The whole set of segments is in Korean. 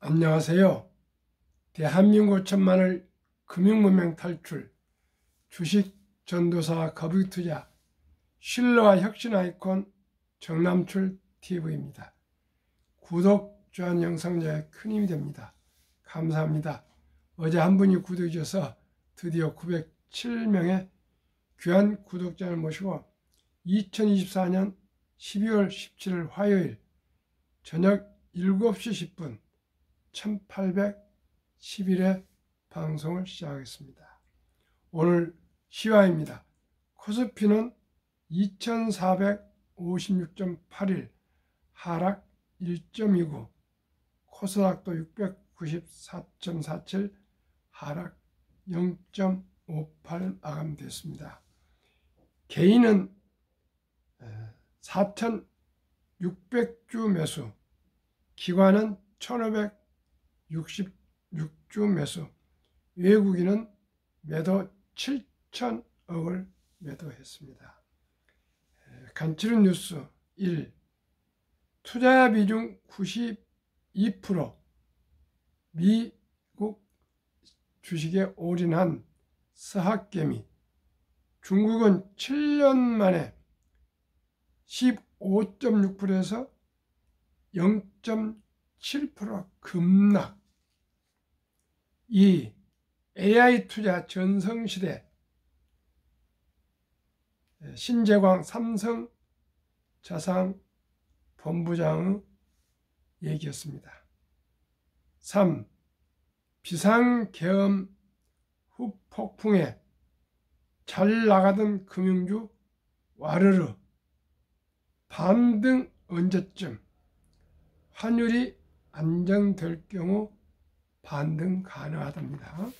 안녕하세요. 대한민국 천만을 금융문명 탈출, 주식 전도사 거북이투자, 신뢰와 혁신 아이콘 정남출 TV입니다. 구독, 좋아요 영상 저에 큰 힘이 됩니다. 감사합니다. 어제 한 분이 구독해 주셔서 드디어 907명의 귀한 구독자를 모시고 2024년 12월 17일 화요일 저녁 7시 10분 1811회 방송을 시작하겠습니다. 오늘 시황입니다. 코스피는 2456.81 하락 1.29, 코스닥도 694.47 하락 0.58 마감됐습니다. 개인은 4,600주 매수, 기관은 1,566주 매수, 외국인은 매도 7,000억을 매도했습니다. 간추린 뉴스 1. 투자 비중 92%, 미국 주식에 올인한 서학개미, 중국은 7년 만에 15.6%에서 0.7% 급락. 2. AI 투자 전성시대, 신재광 삼성자산 본부장의 얘기였습니다. 3. 비상계엄 후 폭풍에 잘 나가던 금융주 와르르, 반등 언제쯤? 환율이 안정될 경우 반등 가능하답니다.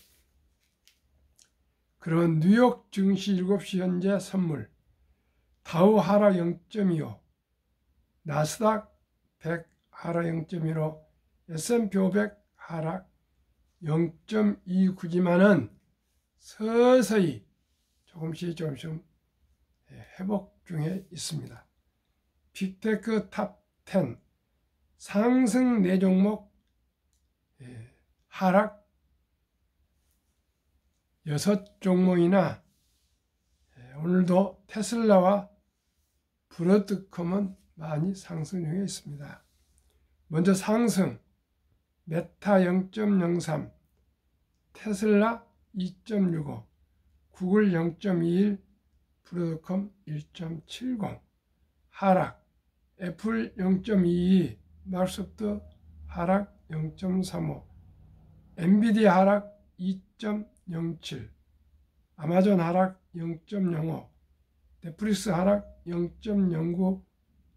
그런 뉴욕 증시 7시 현재 선물, 다우 하락 0.25, 나스닥 100 하락 0.15, S&P 500 하락 0.29지만은 서서히 조금씩 회복 중에 있습니다. 빅테크 탑 10 상승 4종목, 하락 6종목이나 오늘도 테슬라와 브로드컴은 많이 상승 중에 있습니다. 먼저 상승, 메타 0.03, 테슬라 2.65, 구글 0.21, 브로드컴 1.70, 하락, 애플 0.22, 마이크로소프트 하락 0.35, 엔비디아 하락 2.07, 아마존 하락 0.05, 넷플릭스 하락 0.09,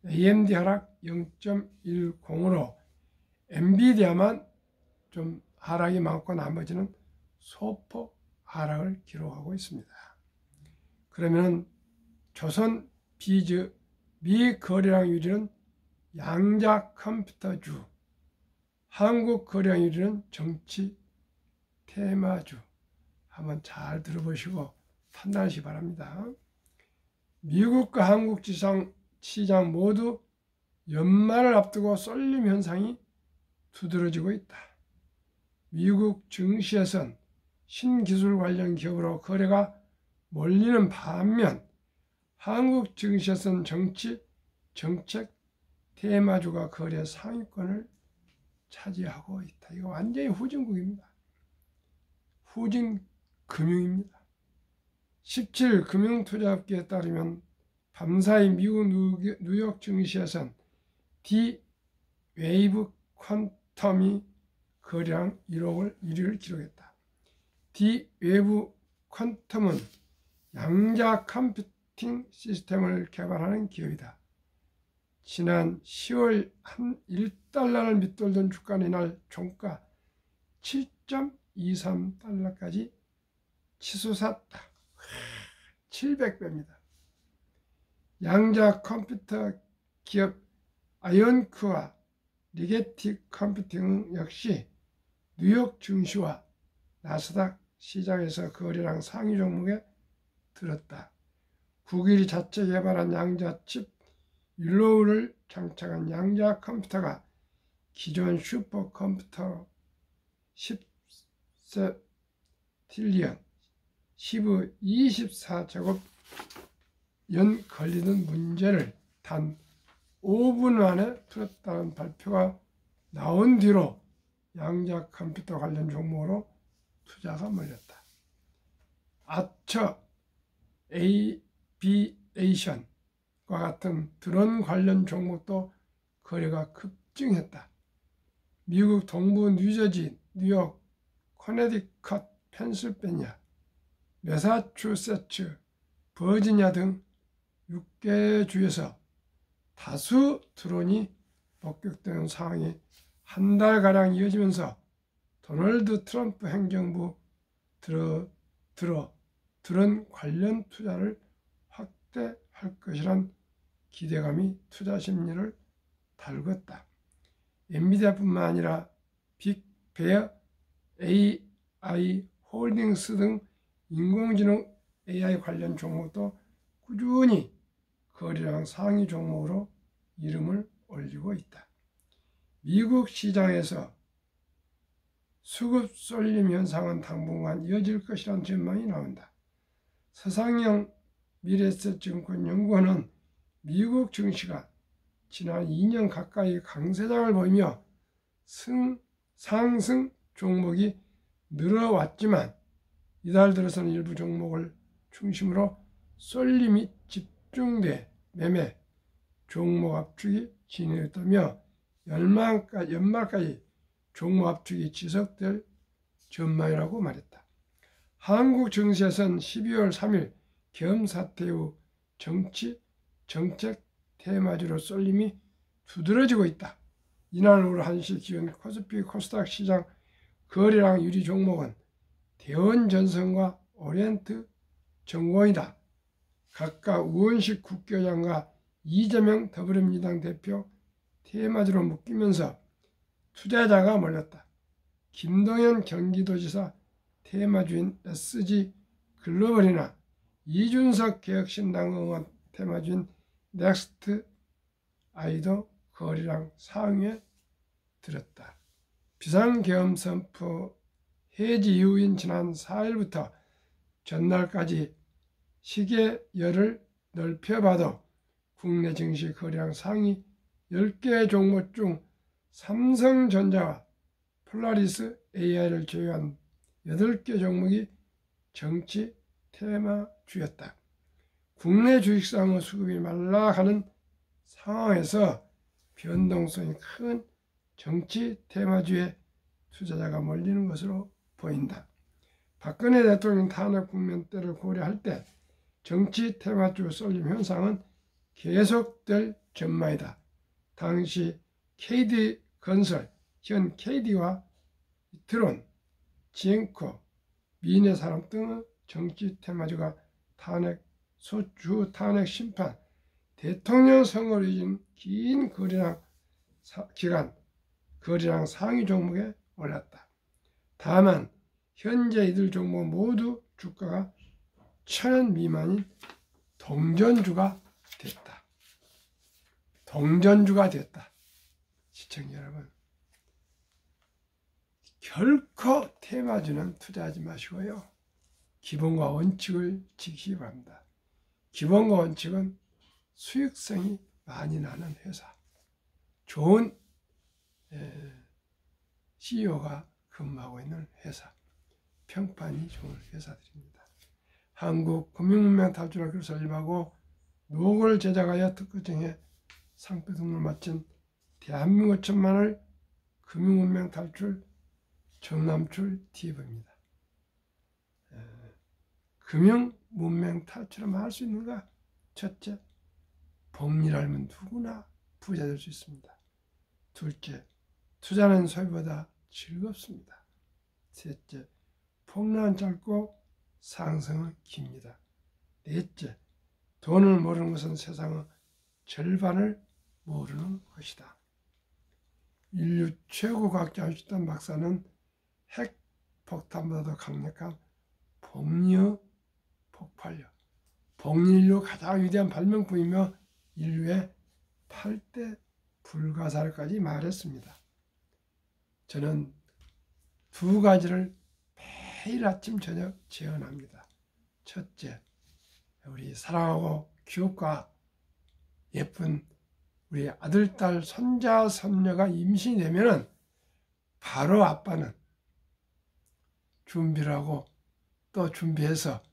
AMD 하락 0.10으로 엔비디아만 좀 하락이 많고 나머지는 소폭 하락을 기록하고 있습니다. 그러면 조선 비즈 미 거래량 1위는 양자 컴퓨터주, 한국 거래량 1위는 정치 테마주. 한번 잘 들어보시고 판단하시기 바랍니다. 미국과 한국 시장 모두 연말을 앞두고 쏠림 현상이 두드러지고 있다. 미국 증시에선 신기술 관련 기업으로 거래가 몰리는 반면 한국 증시에선 정치, 정책, 테마주가 거래 상위권을 차지하고 있다. 이거 완전히 후진국입니다. 후진 금융입니다. 17일 금융투자업계에 따르면 밤사이 미국 뉴욕 증시에선 D-웨이브 퀀텀이 거래량 1위를 기록했다. D-웨이브 퀀텀은 양자 컴퓨팅 시스템을 개발하는 기업이다. 지난 10월 한 1달러를 밑돌던 주가는 이날 종가 7.23달러까지 치솟았다. 700배입니다. 양자 컴퓨터 기업 아이언크와 리게티 컴퓨팅 역시 뉴욕 증시와 나스닥 시장에서 거래량 상위 종목에 들었다. 구글이 자체 개발한 양자 칩 율로우를 장착한 양자 컴퓨터가 기존 슈퍼컴퓨터 10세틸리언 10의 24제곱 연 걸리는 문제를 단 5분 만에 풀었다는 발표가 나온 뒤로 양자 컴퓨터 관련 종목으로 투자가 몰렸다. 아처 에이비에이션과 같은 드론 관련 종목도 거래가 급증했다. 미국 동부 뉴저지, 뉴욕, 커네디컷, 펜실베니아, 매사추세츠, 버지니아 등 6개 주에서 다수 드론이 목격되는 상황이 한 달가량 이어지면서 도널드 트럼프 행정부 드론 관련 투자를 확대할 것이란 기대감이 투자 심리를 달궜다. 엔비디아뿐만 아니라 빅베어, AI 홀딩스 등 인공지능 AI 관련 종목도 꾸준히 거래량 상위 종목으로 이름을 올리고 있다. 미국 시장에서 수급 쏠림 현상은 당분간 이어질 것이라는 전망이 나온다. 서상영 미래에셋증권연구원은 미국 증시가 지난 2년 가까이 강세장을 보이며 상승 종목이 늘어왔지만 이달 들어서는 일부 종목을 중심으로 쏠림이 집중돼 매매, 종목 압축이 진행했다며 연말까지 종목 압축이 지속될 전망이라고 말했다. 한국 증시에서는 12월 3일 계엄 사태 후 정책 테마주로 쏠림이 두드러지고 있다. 이날 오후 1시 기준 코스피 코스닥 시장 거래량 1위 종목은 대원전선과 오리엔트 정공이다. 각각 우원식 국회의장과 이재명 더불어민주당 대표 테마주로 묶이면서 투자자가 몰렸다. 김동연 경기도지사 테마주인 SG 글로벌이나 이준석 개혁신당 의원 테마주인 넥스트 아이도 거래량 상위에 들었다. 비상계엄 선포 해지 이후인 지난 4일부터 전날까지 시계열을 넓혀봐도 국내 증시 거래량 상위 10개 종목 중 삼성전자와 폴라리스 AI를 제외한 8개 종목이 정치 테마주였다. 국내 주식시장의 수급이 말라가는 상황에서 변동성이 큰 정치 테마주에 투자자가 몰리는 것으로 보인다. 박근혜 대통령 탄핵 국면 때를 고려할 때 정치 테마주 쏠림 현상은 계속될 전망이다. 당시 KD건설, 현 KD와 트론, 지앵코, 미네사람 등의 정치 테마주가 소주 탄핵 심판, 대통령 선거로 이어진 긴 기간 거래량 상위 종목에 올랐다. 다만 현재 이들 종목 모두 주가가 1,000원 미만인 동전주가 됐다. 시청자 여러분, 결코 테마주는 투자하지 마시고요. 기본과 원칙을 지키기 바랍니다. 기본과 원칙은 수익성이 많이 나는 회사, 좋은 CEO가 근무하고 있는 회사, 평판이 좋은 회사들입니다. 한국금융문명 탈출학교를 설립하고 노고를 제작하여 특허청에 상표 등록을 마친 대한민국 천만을 금융문명 탈출 정남출 TV입니다. 금융문명 탈출하면 할 수 있는가? 첫째, 복리를 알면 누구나 부자 될 수 있습니다. 둘째, 투자는 소비보다 즐겁습니다. 셋째, 폭락은 짧고 상승은 깁니다. 넷째, 돈을 모르는 것은 세상의 절반을 모르는 것이다. 인류 최고 과학자 아인슈타인 박사는 핵폭탄보다도 강력한 복리의 폭발력, 복리인류 가장 위대한 발명품이며 인류의 8대 불가사를까지 말했습니다. 저는 두 가지를 매일 아침 저녁 재현합니다. 첫째, 우리 사랑하고 귀엽고 예쁜 우리 아들, 딸, 손자, 손녀가 임신이 되면은 바로 아빠는 준비를 하고 또 준비해서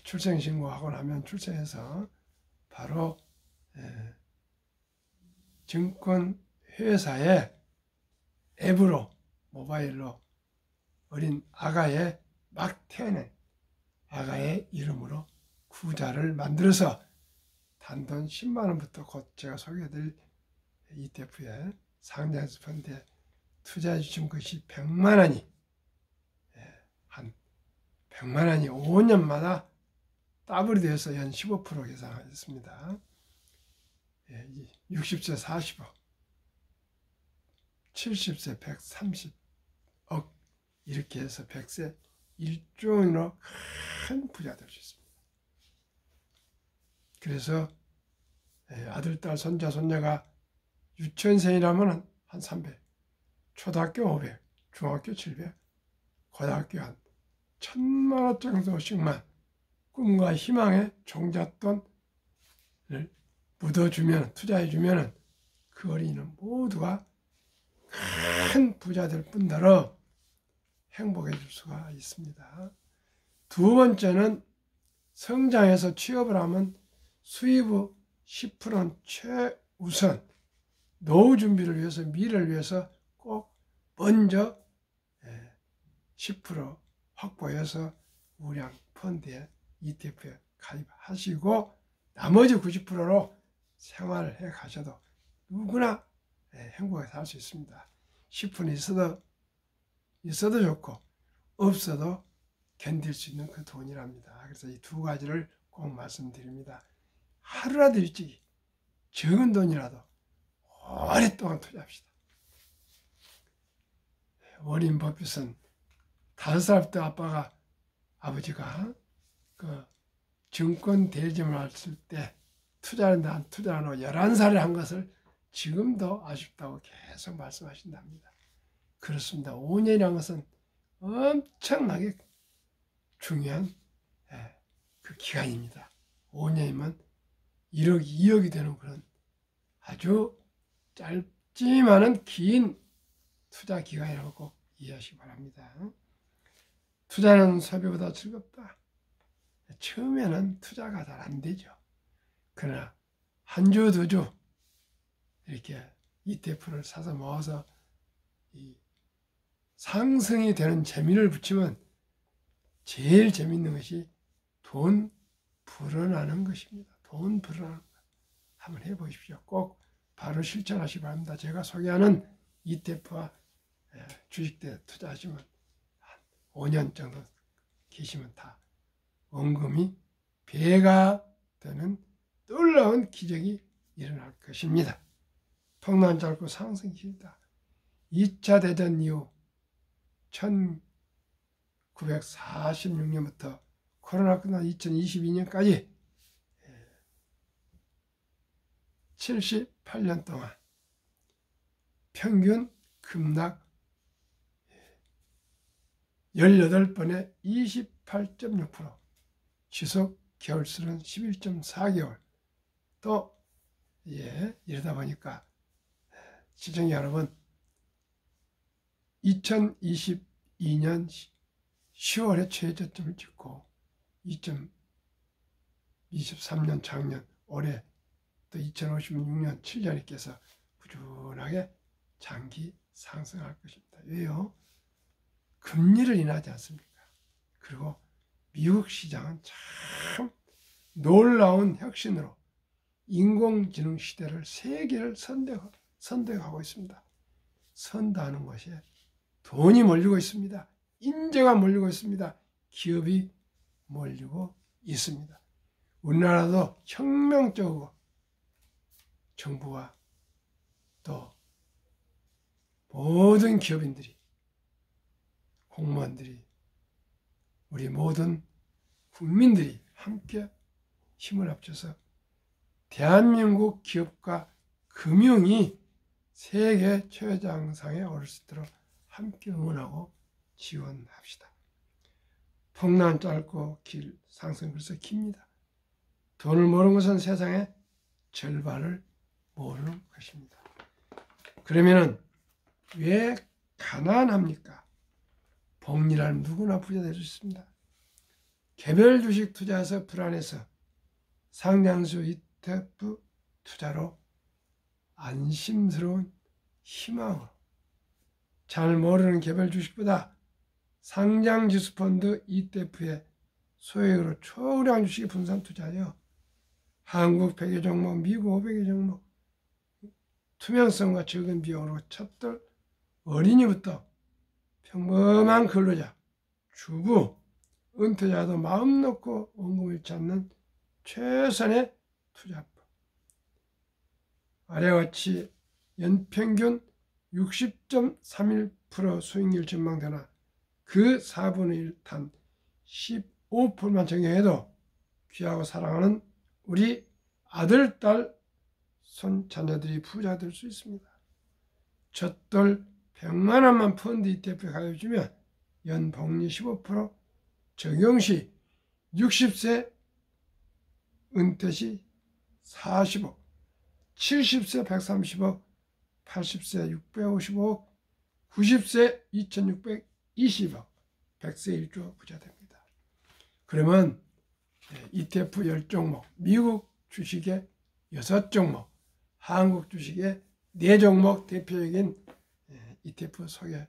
출생신고하고 나면 출생해서 바로 증권회사에 앱으로 모바일로 어린 아가의 막 태어난 아가의 이름으로 구자를 만들어서 단돈 10만 원부터 곧 제가 소개해드릴 ETF에 상장해서 펀드에 투자해 주신 것이 100만 원이 한 100만 원이 5년마다 더블이 되어서 연 15% 계산하였습니다. 60세 40억, 70세 130억 이렇게 해서 100세 1조 원으로 큰 부자 될 수 있습니다. 그래서 아들, 딸, 손자, 손녀가 유치원생이라면 한 300, 초등학교 500, 중학교 700, 고등학교 한 1000만 원 정도씩만 꿈과 희망의 종잣돈을 묻어주면, 투자해주면 그 어린이는 모두가 큰 부자 될 뿐더러 행복해질 수가 있습니다. 두 번째는 성장해서 취업을 하면 수입의 10%는 최우선 노후 준비를 위해서 미래를 위해서 꼭 먼저 10% 확보해서 우량 펀드에 ETF에 가입하시고 나머지 90%로 생활을 해 가셔도 누구나 행복하게 살 수 있습니다. 10% 있어도 좋고 없어도 견딜 수 있는 그 돈이랍니다. 그래서 이 두 가지를 꼭 말씀드립니다. 하루라도 일찍 적은 돈이라도 오랫동안 투자합시다. 워린 버핏은 5살 때 아버지가 그 증권 대리점을 했을 때 투자하고 11살에 한 것을 지금도 아쉽다고 계속 말씀하신답니다. 그렇습니다. 5년이라는 것은 엄청나게 중요한 그 기간입니다. 5년이면 1억, 2억이 되는 그런 아주 짧지만은 긴 투자 기간이라고 꼭 이해하시기 바랍니다. 투자는 소비보다 즐겁다. 처음에는 투자가 잘 안 되죠. 그러나 한 주, 두 주 이렇게 ETF를 사서 모아서 이 상승이 되는 재미를 붙이면 제일 재밌는 것이 돈 불어나는 것입니다. 돈 불어나는 것. 한번 해보십시오. 꼭 바로 실천하시기 바랍니다. 제가 소개하는 ETF와 주식대 투자하시면 한 5년 정도 계시면 다 원금이 배가 되는 놀라운 기적이 일어날 것입니다. 통난 짧고 상승이 길다. 2차 대전 이후 1946년부터 코로나 끝난 2022년까지 78년 동안 평균 급락 18번에 28.6%, 지속 개월수는 11.4개월. 또 이러다 보니까 시청자 여러분, 2022년 10월에 최저점을 찍고 2023년 작년 올해 또 2056년 7년에 께서 꾸준하게 장기 상승할 것입니다. 왜요? 금리를 인하지 않습니까? 그리고 미국 시장은 참 놀라운 혁신으로 인공지능 시대를 세계를 선도하고 있습니다. 선도하는 것에 돈이 몰리고 있습니다. 인재가 몰리고 있습니다. 기업이 몰리고 있습니다. 우리나라도 혁명적으로 정부와 또 모든 기업인들이, 공무원들이, 우리 모든 국민들이 함께 힘을 합쳐서 대한민국 기업과 금융이 세계 최장상에 오를 수 있도록 함께 응원하고 지원합시다. 폭난 짧고 길, 상승 그래서 깁니다. 돈을 모르는 것은 세상의 절반을 모르는 것입니다. 그러면은 왜 가난합니까? 복리라면 누구나 부자 될 수 있습니다. 개별 주식 투자에서 불안해서 상장수 ETF 투자로 안심스러운 희망으로 잘 모르는 개별 주식보다 상장지수펀드 ETF의 소액으로 초우량 주식에 분산 투자하여 한국 100여 종목, 미국 500여 종목 투명성과 적은 비용으로 첫돌 어린이부터 평범한 근로자, 주부, 은퇴자도 마음 놓고 원금을 잃지 않는 최선의 투자법. 아래와 같이 연평균 60.31% 수익률 전망되나 그 4분의 1 단 15%만 적용해도 귀하고 사랑하는 우리 아들, 딸, 손 자녀들이 부자 될 수 있습니다. 첫돌 100만 원만 펀드 ETF에 가입해주면 연복리 15%, 적용 시 60세, 은퇴 시 40억, 70세 130억, 80세 650억, 90세 2620억, 100세 1조 부자 됩니다. 그러면 ETF 10종목, 미국 주식의 6종목, 한국 주식의 4종목 대표적인 ETF 소개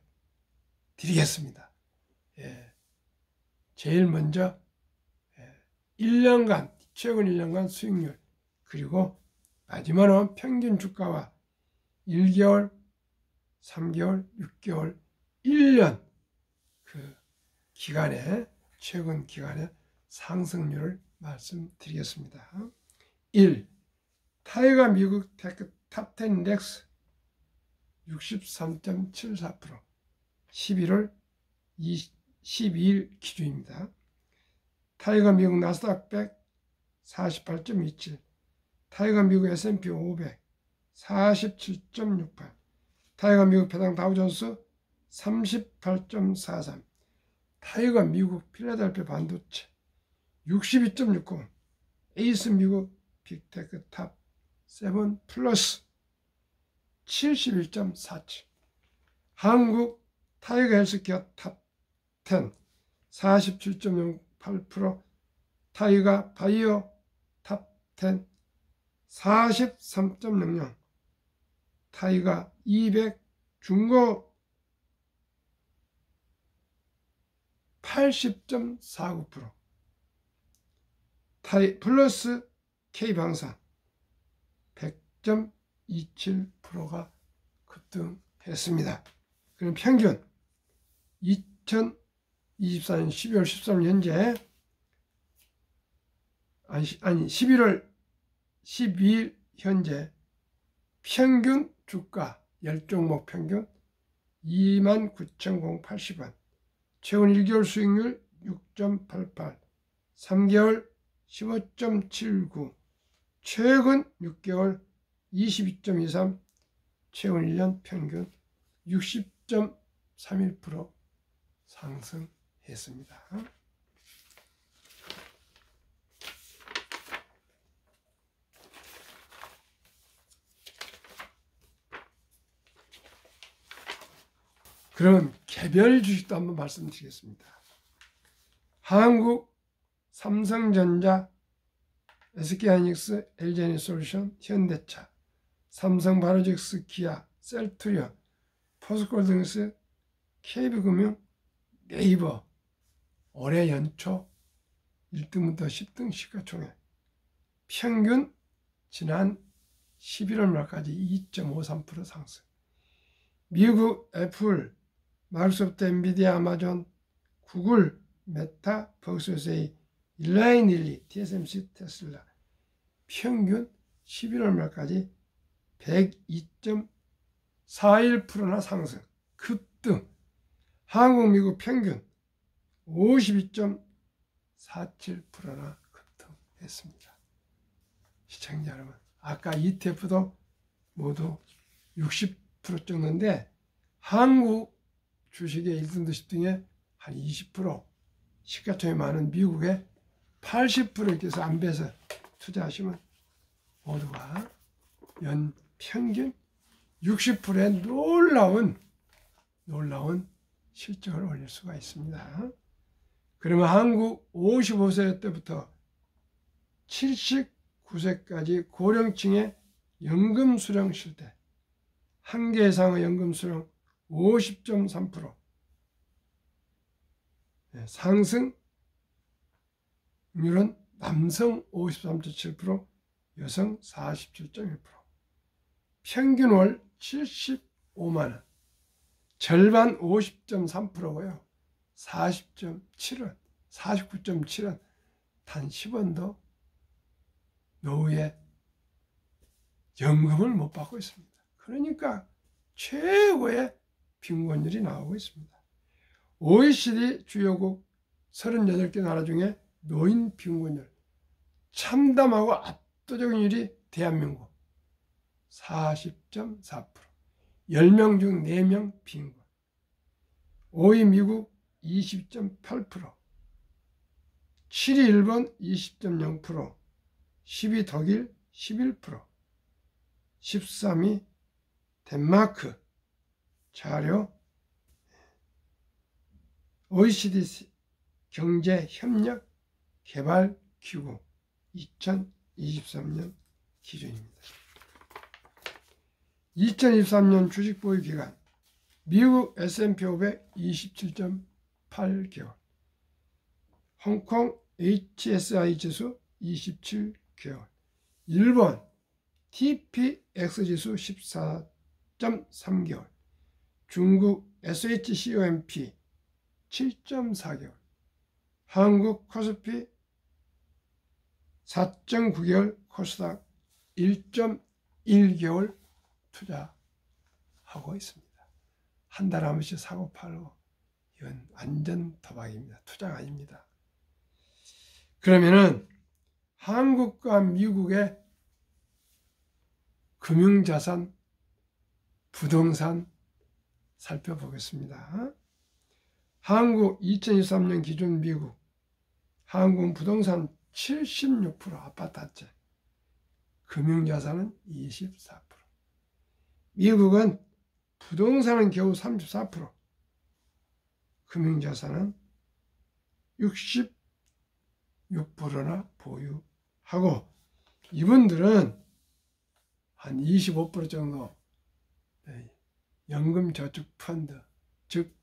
드리겠습니다. 제일 먼저 1년간, 최근 1년간 수익률, 그리고 마지막으로 평균 주가와 1개월, 3개월, 6개월, 1년 그 기간에, 최근 기간에 상승률을 말씀드리겠습니다. 1. 타이거 미국 테크 탑10 인덱스 63.74%, 11월 12일 기준입니다. 타이거 미국 나스닥 100 48.27, 타이거 미국 S&P 500 47.68, 타이거 미국 배당 다우존스 38.43, 타이거 미국 필라델피아 반도체 62.60, 에이스 미국 빅테크 탑 7 플러스 71.47, 한국 타이거 헬스케어 탑 10 47.08%, 타이거 바이오 탑 10 43.00, 타이거 200 중고 80.49%, 플러스 K방산 100.27%가 급등했습니다. 그럼 평균 2024년 12월 13일 현재 11월 12일 현재 평균 주가 10종목 평균 29,080원, 최근 1개월 수익률 6.88, 3개월 15.79, 최근 6개월 22.23, 최근 1년 평균 60.31% 상승했습니다. 그러면 개별 주식도 한번 말씀드리겠습니다. 한국 삼성전자, SK하이닉스, LG에너지솔루션, 현대차, 삼성바이오로직스, 기아, 셀트리온, 포스코홀딩스, KB금융, 네이버 올해 연초 1등부터 10등 시가총액 평균 지난 11월 말까지 2.53% 상승. 미국 애플, 마이크로소프트, 엔비디아, 아마존, 구글, 메타, 벅스웨이, 일라이닐리, TSMC, 테슬라 평균 11월 말까지 102.41%나 상승, 급등. 한국, 미국 평균 52.47%나 급등했습니다. 시청자 여러분, 아까 ETF도 모두 60 10% 정도인데 한국 주식의 1등 주식 등에 한 20%, 시가총액이 많은 미국의 80% 이렇게 해서 안배해서 투자하시면 모두가 연 평균 60%의 놀라운 실적을 올릴 수가 있습니다. 그러면 한국 55세 때부터 79세까지 고령층의 연금 수령 실태, 한 개 이상의 연금 수령 50.3%, 상승률은 남성 53.7%, 여성 47.1%, 평균 월 75만원, 절반 50.3%고요. 40.7원, 49.7원, 단 10원도 노후에 연금을 못 받고 있습니다. 그러니까 최고의 빈곤율이 나오고 있습니다. OECD 주요국 38개 나라 중에 노인 빈곤율 참담하고 압도적인 율이 대한민국 40.4%, 10명 중 4명 빈곤. 5위 미국 20.8%, 7위 일본 20.0%, 10위 독일 11%, 13위 덴마크. 자료 OECD 경제협력 개발기구 2023년 기준입니다. 2023년 주식보유기간 미국 S&P 500 27.8개월, 홍콩 HSI 지수 27개월, 일본 TPX 지수 14.3개월, 중국 SHCOMP 7.4개월, 한국 코스피 4.9개월, 코스닥 1.1개월 투자하고 있습니다. 한 달에 한 번씩 사고 팔고, 이건 완전 도박입니다. 투자가 아닙니다. 그러면은 한국과 미국의 금융자산, 부동산 살펴보겠습니다. 한국 2023년 기준 미국, 한국은 부동산 76%, 아파트 한 채, 금융자산은 24%. 미국은 부동산은 겨우 34%, 금융자산은 66%나 보유하고, 이분들은 한 25% 정도 연금저축펀드, 즉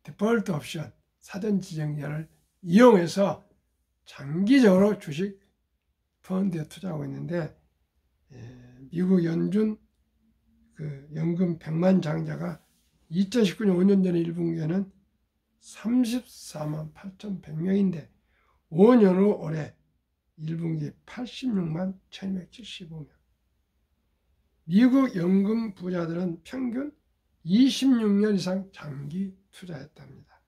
디폴트 옵션, 사전지정자를 이용해서 장기적으로 주식 펀드에 투자하고 있는데, 미국 연준 연금 100만 장자가 2019년 5년 전에 1분기에는 34만 8,100명인데 5년 후 올해 1분기 86만 1,275명. 미국 연금 부자들은 평균 26년 이상 장기 투자했답니다.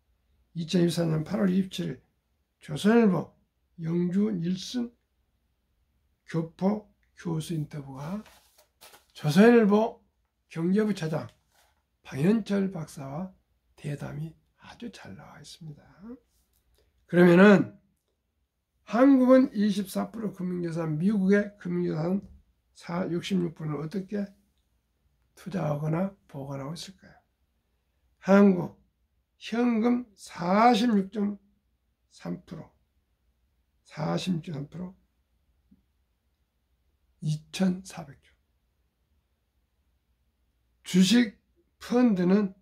2024년 8월 27일 조선일보 영주 닐슨 교포 교수 인터뷰가 조선일보 경제부 차장 방현철 박사와 대담이 아주 잘 나와 있습니다. 그러면은 한국은 24% 금융자산, 미국의 금융자산 66%는 어떻게 투자하거나 보관하고 있을까요? 한국 현금 46.3%, 2,400조. 주식 펀드는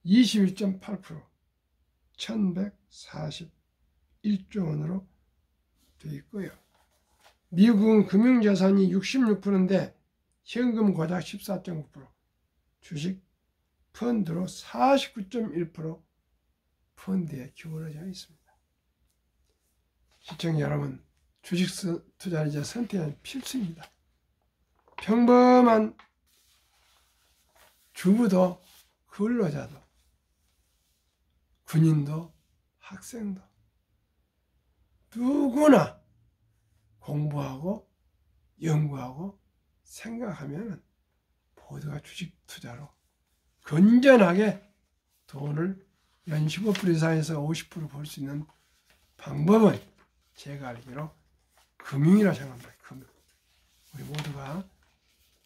21.8%, 1,141조 원으로 되어 있고요. 미국은 금융자산이 66%인데 현금 고작 14.9%, 주식 펀드로 49.1% 펀드에 기울어져 있습니다. 시청자 여러분, 주식 투자는 이제 선택은 필수입니다. 평범한 주부도 근로자도 군인도 학생도 누구나 공부하고 연구하고 생각하면 모두가 주식 투자로 건전하게 돈을 연 15% 이상에서 50% 벌 수 있는 방법은 제가 알기로 금융이라 생각합니다. 금융. 우리 모두가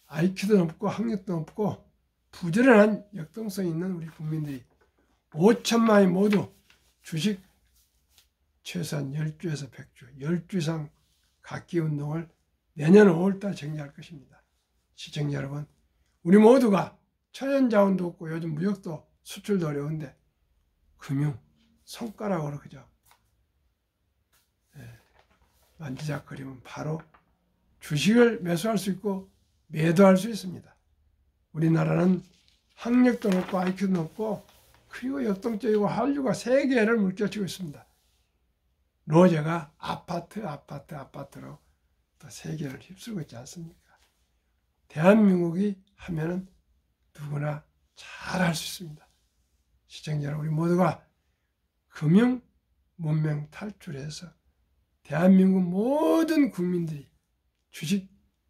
IQ도 높고 학력도 높고 부지런한 역동성 있는 우리 국민들이 5천만이 모두 주식 최소한 10주에서 100주, 10주 이상 갖기 운동을 내년 5월달 정리할 것입니다. 시청자 여러분, 우리 모두가 천연자원도 없고 요즘 무역도 수출도 어려운데 금융, 손가락으로 그죠? 만지작거리면 바로 주식을 매수할 수 있고 매도할 수 있습니다. 우리나라는 학력도 높고 IQ도 높고 그리고 역동적이고 한류가 세계를 물결치고 있습니다. 로제가 아파트로 또 세계를 휩쓸고 있지 않습니까? 대한민국이 하면은 누구나 잘 할 수 있습니다. 시청자 여러분, 우리 모두가 금융 문명 탈출해서 대한민국 모든 국민들이 주식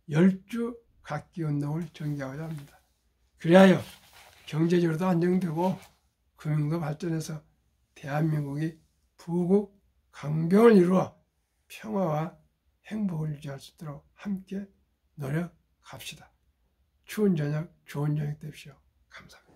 10주 갖기 운동을 전개하고자 합니다. 그리하여 경제적으로도 안정되고 금융도 발전해서 대한민국이 부국 강병을 이루어 평화와 행복을 유지할 수 있도록 함께 노력합시다. 추운 저녁 좋은 저녁 되십시오. 감사합니다.